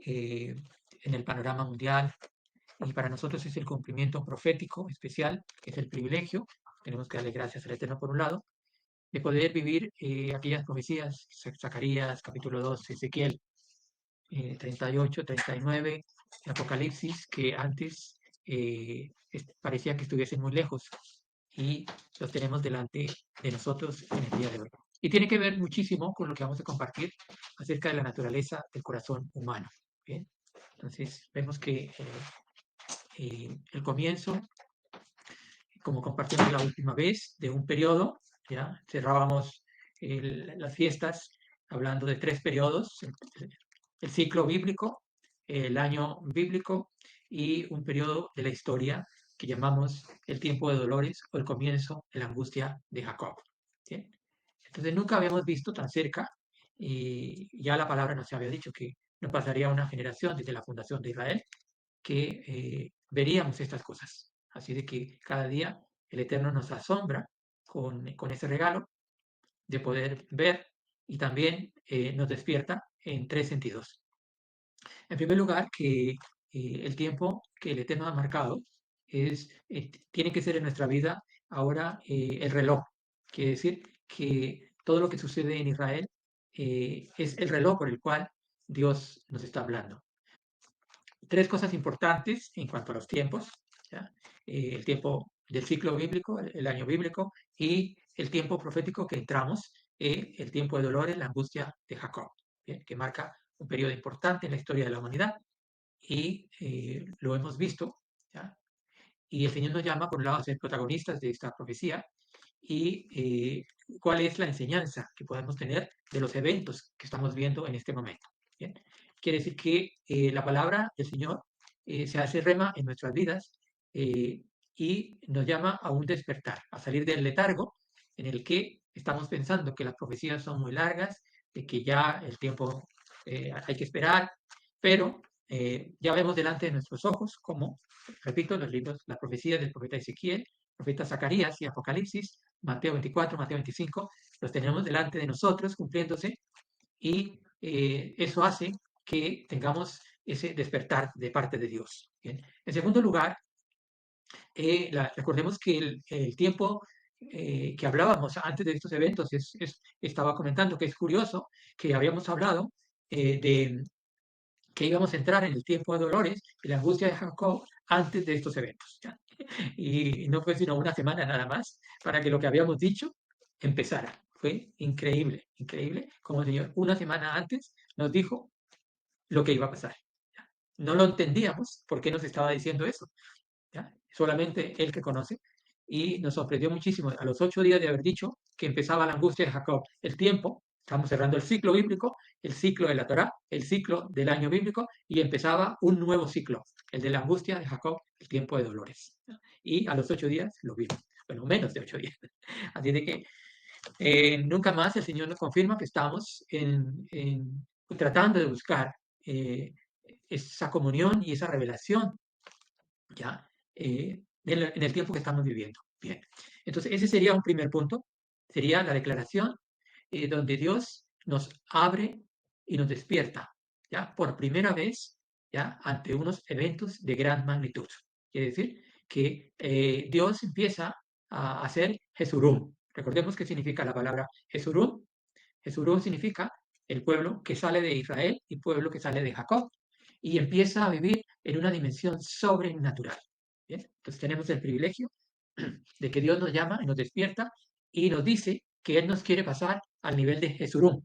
eh, en el panorama mundial, y para nosotros es el cumplimiento profético especial, que es el privilegio, tenemos que darle gracias al Eterno por un lado, de poder vivir aquellas profecías, Zacarías, capítulo 2, Ezequiel 38, 39, Apocalipsis, que antes parecía que estuviesen muy lejos y los tenemos delante de nosotros en el día de hoy. Y tiene que ver muchísimo con lo que vamos a compartir acerca de la naturaleza del corazón humano. ¿Bien? Entonces, vemos que el comienzo, como compartimos la última vez, de un periodo, ya cerrábamos las fiestas hablando de 3 periodos, el ciclo bíblico, el año bíblico y un periodo de la historia que llamamos el tiempo de dolores o el comienzo de la angustia de Jacob. ¿Sí? Entonces nunca habíamos visto tan cerca, y ya la palabra nos había dicho que no pasaría una generación desde la fundación de Israel que veríamos estas cosas. Así de que cada día el Eterno nos asombra con ese regalo de poder ver y también nos despierta en 3 sentidos. En primer lugar, que el tiempo que el Eterno ha marcado tiene que ser en nuestra vida ahora el reloj. Quiere decir que todo lo que sucede en Israel es el reloj por el cual Dios nos está hablando. 3 cosas importantes en cuanto a los tiempos, ¿ya? El tiempo del ciclo bíblico, el año bíblico, y el tiempo profético que entramos, el tiempo de dolores, la angustia de Jacob, ¿bien? Que marca un periodo importante en la historia de la humanidad y lo hemos visto, ¿ya? Y el Señor nos llama, por un lado, a ser protagonistas de esta profecía y cuál es la enseñanza que podemos tener de los eventos que estamos viendo en este momento. ¿Bien? Quiere decir que la palabra del Señor se hace rema en nuestras vidas y nos llama a un despertar, a salir del letargo en el que estamos pensando que las profecías son muy largas, de que ya el tiempo hay que esperar, pero ya vemos delante de nuestros ojos cómo, repito, los libros, las profecías del profeta Ezequiel, profeta Zacarías y Apocalipsis, Mateo 24, Mateo 25, los tenemos delante de nosotros cumpliéndose y eso hace que tengamos ese despertar de parte de Dios. ¿Bien? En segundo lugar, recordemos que el tiempo que hablábamos antes de estos eventos, estaba comentando que es curioso que habíamos hablado de que íbamos a entrar en el tiempo de dolores y la angustia de Jacob antes de estos eventos. ¿Ya? Y no fue sino una semana nada más para que lo que habíamos dicho empezara. Fue increíble, increíble como el Señor una semana antes nos dijo lo que iba a pasar. ¿Ya? No lo entendíamos por qué nos estaba diciendo eso. ¿Ya? Solamente Él que conoce. Y nos sorprendió muchísimo a los 8 días de haber dicho que empezaba la angustia de Jacob. El tiempo, estamos cerrando el ciclo bíblico, el ciclo de la Torá, el ciclo del año bíblico, y empezaba un nuevo ciclo, el de la angustia de Jacob, el tiempo de dolores. ¿Ya? Y a los 8 días lo vimos. Bueno, menos de 8 días. Así de que nunca más el Señor nos confirma que estamos tratando de buscar esa comunión y esa revelación, ¿ya? En el tiempo que estamos viviendo. Bien, entonces ese sería un primer punto, sería la declaración donde Dios nos abre y nos despierta, ¿ya? Por primera vez, ¿ya? Ante unos eventos de gran magnitud. Quiere decir que Dios empieza a hacer Jesurum. Recordemos qué significa la palabra Jesurum. Jesurum significa el pueblo que sale de Israel y pueblo que sale de Jacob y empieza a vivir en una dimensión sobrenatural. ¿Bien? Entonces tenemos el privilegio de que Dios nos llama y nos despierta y nos dice que Él nos quiere pasar al nivel de Jesurum.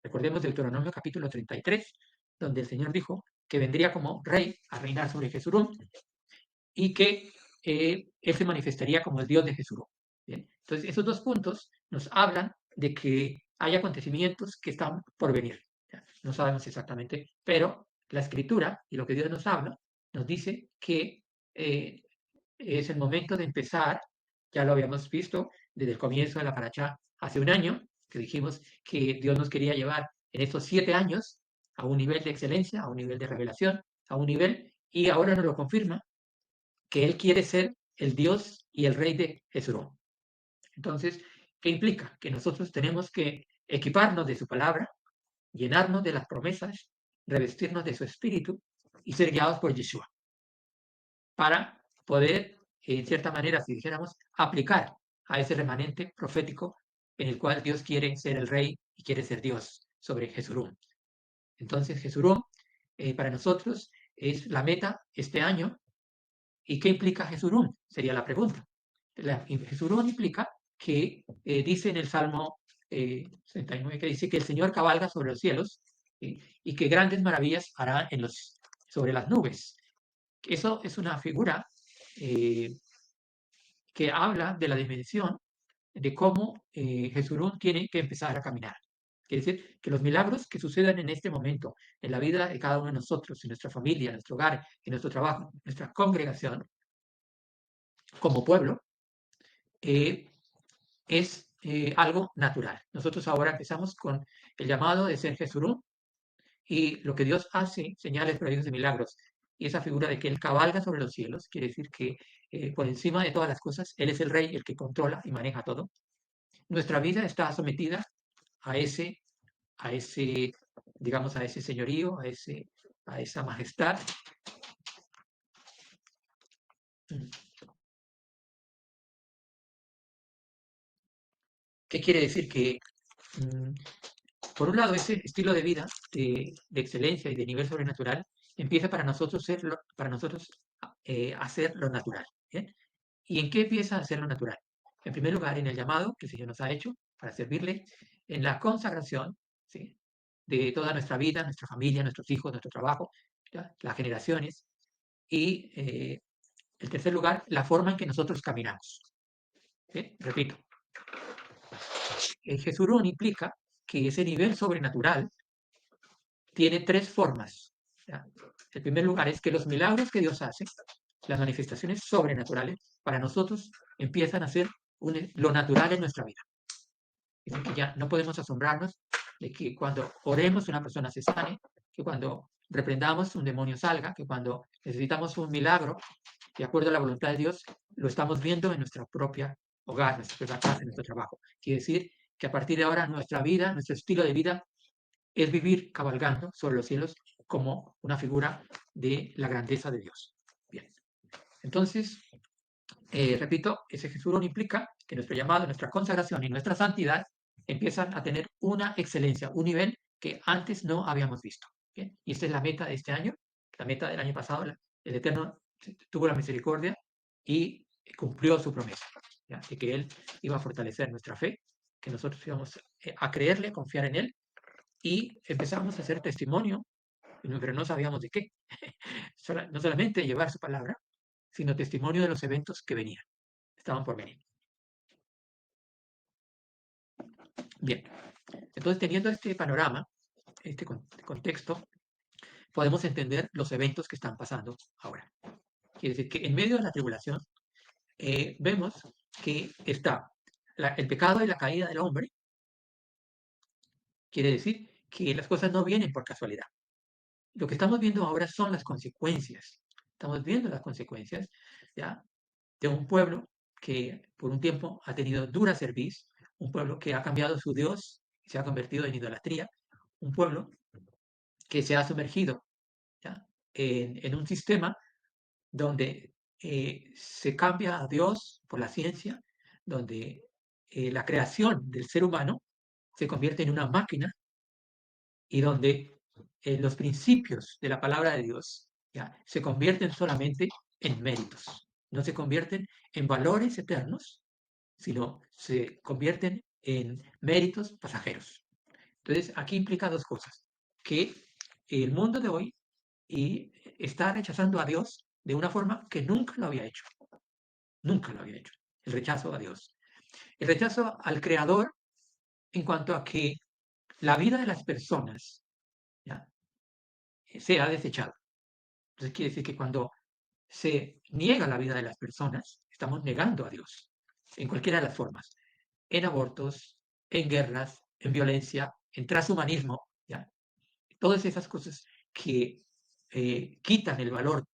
Recordemos Deuteronomio capítulo 33, donde el Señor dijo que vendría como rey a reinar sobre Jesurum y que Él se manifestaría como el Dios de Jesurum. ¿Bien? Entonces esos dos puntos nos hablan de que hay acontecimientos que están por venir. ¿Ya? No sabemos exactamente, pero la escritura y lo que Dios nos habla nos dice que eh, es el momento de empezar, ya lo habíamos visto desde el comienzo de la paracha hace un año, que dijimos que Dios nos quería llevar en estos 7 años a un nivel de excelencia, a un nivel de revelación, a un nivel, y ahora nos lo confirma, que Él quiere ser el Dios y el Rey de Hezrón. Entonces, ¿qué implica? Que nosotros tenemos que equiparnos de su palabra, llenarnos de las promesas revestirnos de su espíritu y ser guiados por Yeshua, para poder, en cierta manera, si dijéramos, aplicar a ese remanente profético en el cual Dios quiere ser el rey y quiere ser Dios sobre Jesurún. Entonces, Jesurún, para nosotros, es la meta este año. ¿Y qué implica Jesurún? Sería la pregunta. Jesurún implica que dice en el Salmo 69, que dice que el Señor cabalga sobre los cielos, ¿sí? Y que grandes maravillas hará sobre las nubes. Eso es una figura eh, que habla de la dimensión de cómo Jesurún tiene que empezar a caminar. Quiere decir que los milagros que sucedan en este momento, en la vida de cada uno de nosotros, en nuestra familia, en nuestro hogar, en nuestro trabajo, en nuestra congregación, como pueblo, eh, es algo natural. Nosotros ahora empezamos con el llamado de ser Jesurún, y lo que Dios hace, señales, prodigios y milagros. Y esa figura de que Él cabalga sobre los cielos, quiere decir que por encima de todas las cosas, Él es el rey, el que controla y maneja todo. Nuestra vida está sometida a ese, digamos, a ese señorío, a esa majestad. ¿Qué quiere decir? Que, por un lado, ese estilo de vida de excelencia y de nivel sobrenatural empieza para nosotros hacer lo natural. ¿Bien? ¿Y en qué empieza a ser lo natural? En primer lugar, en el llamado que el Señor nos ha hecho para servirle, en la consagración, ¿sí?, de toda nuestra vida, nuestra familia, nuestros hijos, nuestro trabajo, ¿ya?, las generaciones. Y en tercer lugar, la forma en que nosotros caminamos. ¿Sí? Repito, el Jesurún implica que ese nivel sobrenatural tiene tres formas. ¿Ya? El primer lugar es que los milagros que Dios hace, las manifestaciones sobrenaturales, para nosotros empiezan a ser lo natural en nuestra vida. Es decir, que ya no podemos asombrarnos de que cuando oremos una persona se sane, que cuando reprendamos un demonio salga, que cuando necesitamos un milagro, de acuerdo a la voluntad de Dios, lo estamos viendo en nuestra propia hogar, nuestra propia casa, en nuestro trabajo. Quiere decir que a partir de ahora nuestra vida, nuestro estilo de vida es vivir cabalgando sobre los cielos como una figura de la grandeza de Dios. Bien, entonces, repito, ese Jesús implica que nuestro llamado, nuestra consagración y nuestra santidad empiezan a tener una excelencia, un nivel que antes no habíamos visto. ¿Bien? Y esta es la meta de este año, la meta del año pasado. El Eterno tuvo la misericordia y cumplió su promesa, ¿ya?, de que Él iba a fortalecer nuestra fe, que nosotros íbamos a creerle, confiar en Él, y empezamos a hacer testimonio, pero no sabíamos de qué. No solamente llevar su palabra, sino testimonio de los eventos que venían, estaban por venir. Bien, entonces teniendo este panorama, este contexto, podemos entender los eventos que están pasando ahora. Quiere decir que en medio de la tribulación vemos que está el pecado y la caída del hombre. Quiere decir que las cosas no vienen por casualidad. Lo que estamos viendo ahora son las consecuencias. Estamos viendo las consecuencias, ¿ya?, de un pueblo que por un tiempo ha tenido dura cerviz, un pueblo que ha cambiado su Dios y se ha convertido en idolatría, un pueblo que se ha sumergido, ¿ya?, en un sistema donde se cambia a Dios por la ciencia, donde la creación del ser humano se convierte en una máquina, y donde los principios de la palabra de Dios, ¿ya?, se convierten solamente en méritos, no se convierten en valores eternos, sino se convierten en méritos pasajeros. Entonces, aquí implica dos cosas: que el mundo de hoy está rechazando a Dios de una forma que nunca lo había hecho, nunca lo había hecho, el rechazo a Dios, el rechazo al Creador, en cuanto a que la vida de las personas, ¿ya?, se ha desechado. Entonces quiere decir que cuando se niega la vida de las personas, estamos negando a Dios, en cualquiera de las formas, en abortos, en guerras, en violencia, en transhumanismo, ¿ya? Todas esas cosas que quitan el valor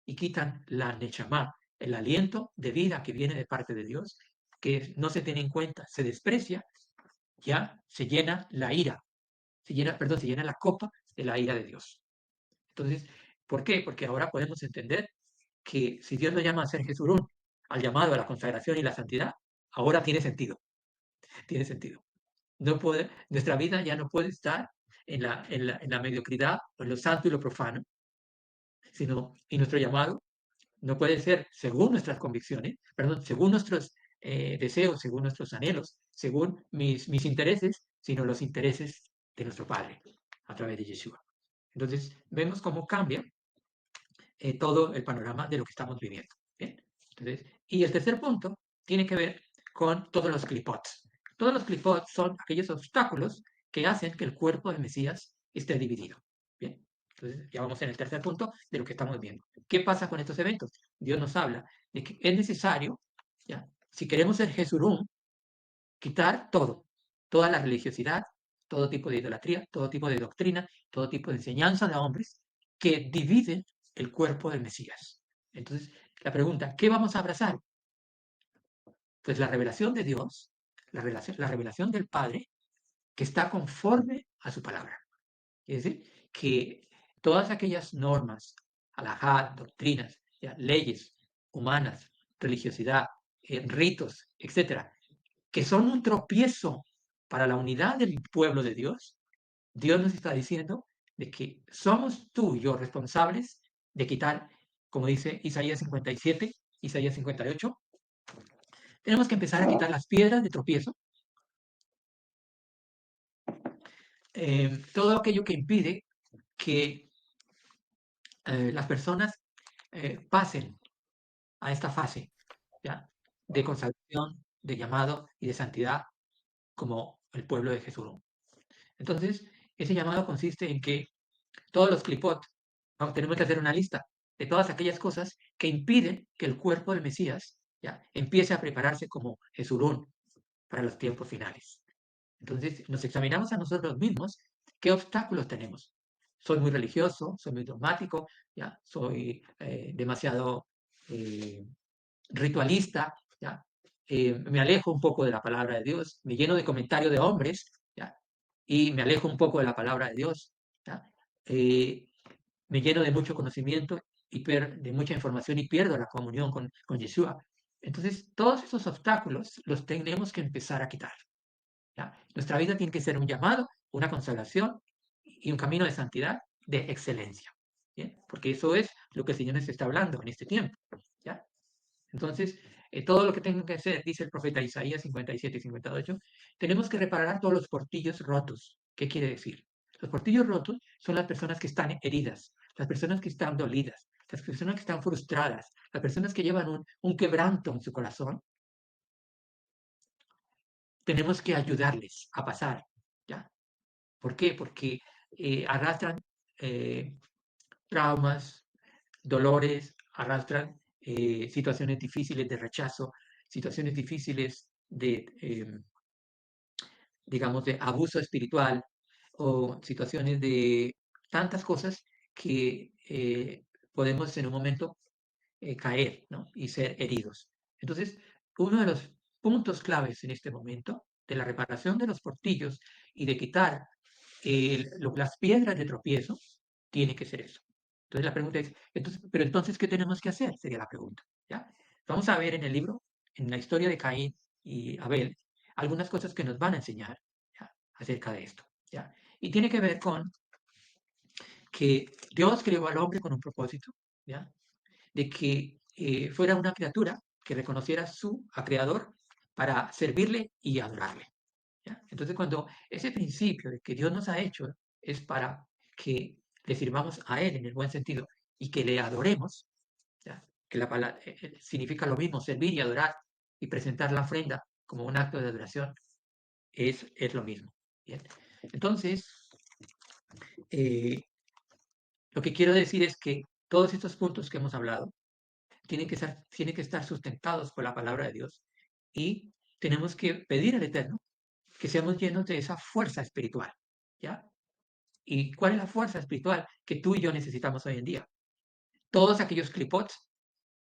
y quitan la neshama, el aliento de vida que viene de parte de Dios, que no se tiene en cuenta, se desprecia, ya se llena la ira, se llena la copa de la ira de Dios. Entonces, ¿por qué? Porque ahora podemos entender que si Dios nos llama a ser Jesurún, al llamado a la consagración y la santidad, ahora tiene sentido, tiene sentido. No puede, nuestra vida ya no puede estar en la mediocridad o en lo santo y lo profano, sino, y nuestro llamado no puede ser según nuestras convicciones, perdón, según nuestros deseos, según nuestros anhelos, según mis intereses, sino los intereses de nuestro Padre a través de Yeshua. Entonces, vemos cómo cambia todo el panorama de lo que estamos viviendo. ¿Bien? Entonces, y el tercer punto tiene que ver con todos los clipots. Todos los clipots son aquellos obstáculos que hacen que el cuerpo del Mesías esté dividido. Bien, entonces ya vamos en el tercer punto de lo que estamos viendo. ¿Qué pasa con estos eventos? Dios nos habla de que es necesario, ¿ya? Si queremos ser Jesurum, quitar todo, toda la religiosidad, todo tipo de idolatría, todo tipo de doctrina, todo tipo de enseñanza de hombres que dividen el cuerpo del Mesías. Entonces, la pregunta, ¿qué vamos a abrazar? Pues la revelación de Dios, la revelación del Padre, que está conforme a su palabra. Es decir, que todas aquellas normas, alajá, doctrinas, ya, leyes humanas, religiosidad, ritos, etcétera, que son un tropiezo para la unidad del pueblo de Dios, Dios nos está diciendo de que somos tú y yo responsables de quitar, como dice Isaías 57, Isaías 58, tenemos que empezar a quitar las piedras de tropiezo, todo aquello que impide que las personas pasen a esta fase, ¿ya? De consagración, de llamado y de santidad como el pueblo de Jesús. Entonces, ese llamado consiste en que todos los clipot, tenemos que hacer una lista de todas aquellas cosas que impiden que el cuerpo del Mesías ya empiece a prepararse como Jesurún para los tiempos finales. Entonces, nos examinamos a nosotros mismos qué obstáculos tenemos. Soy muy religioso, soy muy dogmático, ya soy demasiado eh, ritualista, ya me alejo un poco de la palabra de Dios, me lleno de comentarios de hombres, ya, y me alejo un poco de la palabra de Dios, ya. Eh, me lleno de mucho conocimiento y de mucha información y pierdo la comunión con Yeshua. Entonces, todos esos obstáculos los tenemos que empezar a quitar. ¿Ya? Nuestra vida tiene que ser un llamado, una consagración y un camino de santidad, de excelencia. ¿Bien? Porque eso es lo que el Señor nos está hablando en este tiempo. ¿Ya? Entonces, todo lo que tengo que hacer, dice el profeta Isaías 57 y 58, tenemos que reparar todos los portillos rotos. ¿Qué quiere decir? Los portillos rotos son las personas que están heridas, las personas que están dolidas, las personas que están frustradas, las personas que llevan un quebranto en su corazón. Tenemos que ayudarles a pasar, ¿ya? ¿Por qué? Porque arrastran eh, traumas, dolores, arrastran situaciones difíciles de rechazo, situaciones difíciles de, digamos, de abuso espiritual o situaciones de tantas cosas que podemos en un momento caer, ¿no? Y ser heridos. Entonces, uno de los puntos claves en este momento de la reparación de los portillos y de quitar las piedras de tropiezo tiene que ser eso. Entonces la pregunta es, pero entonces, ¿qué tenemos que hacer? Sería la pregunta. ¿Ya? Vamos a ver en el libro, en la historia de Caín y Abel, algunas cosas que nos van a enseñar, ¿ya? Acerca de esto. ¿Ya? Y tiene que ver con que Dios creó al hombre con un propósito, ¿ya? De que fuera una criatura que reconociera a Creador para servirle y adorarle. ¿Ya? Entonces, cuando ese principio de que Dios nos ha hecho es para que le sirvamos a Él en el buen sentido y que le adoremos, ¿ya? Que la palabra significa lo mismo, servir y adorar y presentar la ofrenda como un acto de adoración, es lo mismo. ¿Bien? Entonces, eh, lo que quiero decir es que todos estos puntos que hemos hablado tienen que estar sustentados por la palabra de Dios y tenemos que pedir al Eterno que seamos llenos de esa fuerza espiritual. ¿Ya? ¿Y cuál es la fuerza espiritual que tú y yo necesitamos hoy en día? Todos aquellos clipots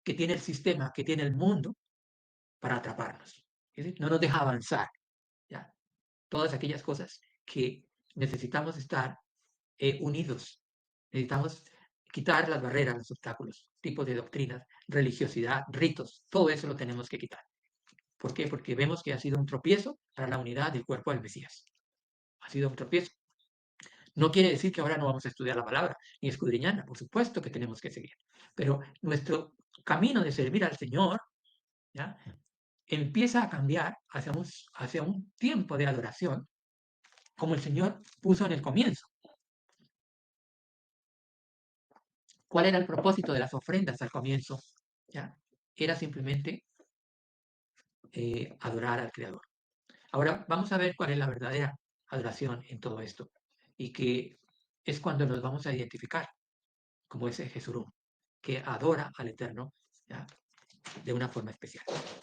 que tiene el sistema, que tiene el mundo para atraparnos. Es decir, no nos deja avanzar. ¿Ya? Todas aquellas cosas que necesitamos estar unidos. Necesitamos quitar las barreras, los obstáculos, tipos de doctrinas, religiosidad, ritos, todo eso lo tenemos que quitar. ¿Por qué? Porque vemos que ha sido un tropiezo para la unidad del cuerpo del Mesías. Ha sido un tropiezo. No quiere decir que ahora no vamos a estudiar la palabra ni escudriñarla, por supuesto que tenemos que seguir. Pero nuestro camino de servir al Señor, ¿ya?, empieza a cambiar hacia un tiempo de adoración como el Señor puso en el comienzo. ¿Cuál era el propósito de las ofrendas al comienzo? ¿Ya? Era simplemente adorar al Creador. Ahora vamos a ver cuál es la verdadera adoración en todo esto. Y que es cuando nos vamos a identificar como ese Jesurún, que adora al Eterno, ¿ya?, de una forma especial.